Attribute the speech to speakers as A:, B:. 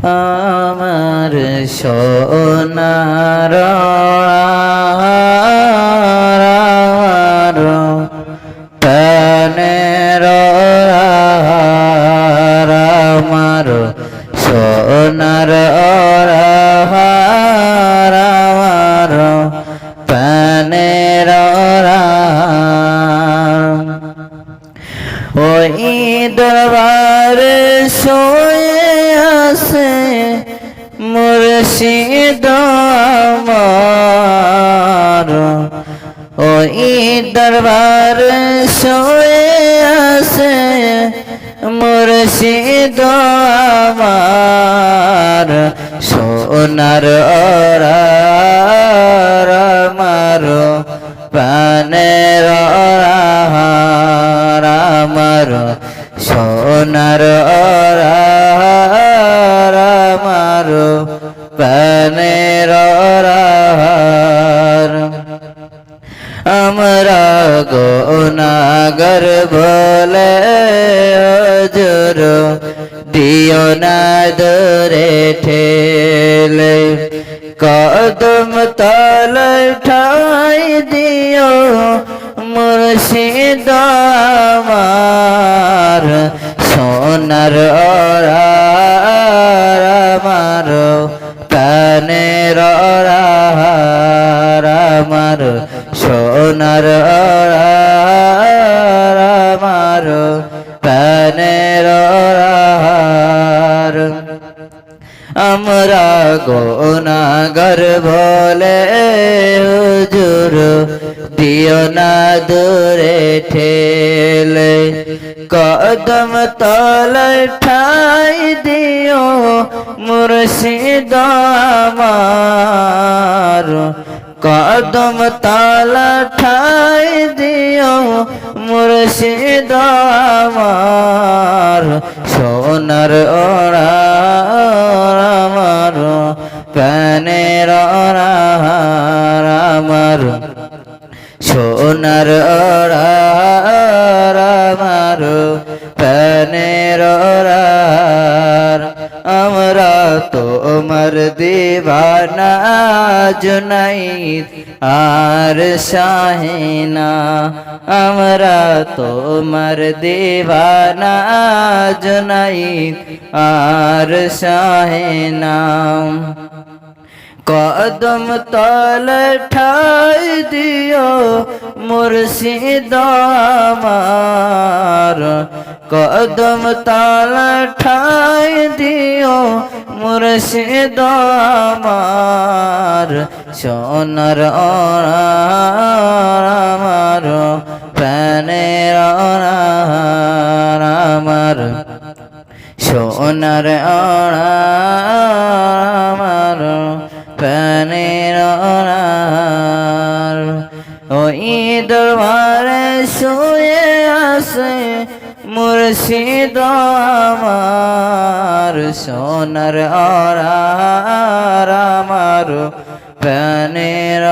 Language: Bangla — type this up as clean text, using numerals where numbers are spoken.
A: আমার সোনার প্রাণের আমার সোনার আমার প্রাণের ওই দরবারে শুয়ে আছে মুর্শিদ আমার ওই দরবারে শুয়ে আছে মুর্শিদ আমার সোনার আমার প্রাণের আমার সোনার আমার প্রাণের আমরা গুনাহগার বলে হুজুর দিও না দূরে ঠেলে কদম তলে ঠাই দিও মুর্শিদ আমার সোনার আমার প্রাণের আমার সোনার আমার প্রাণের আমরা গুনাহগার বলে হুজুর দিও না দূরে ঠেলে কদম তলে ঠাই দিও মুর্শিদ আমার কদম তলে ঠাই দিও মুর্শিদ আমার সোনার আমার প্রাণের আমার সোনার আমার প্রাণের আমরা তোমার দিবানা জুনাইদ আর শাহিনা আমরা তোমার দিবানা জুনাইদ আর শাহিনা কদম তলে ঠাই দিও মুর্শিদ আমার কদম তলে ঠাই দিও মুর্শিদ আমার সোনার আমার প্রাণের আমার সোনার আমার প্রাণের ওই দরবারে শুয়ে আছে মুর্শিদ আমার সোনার আমার প্রাণের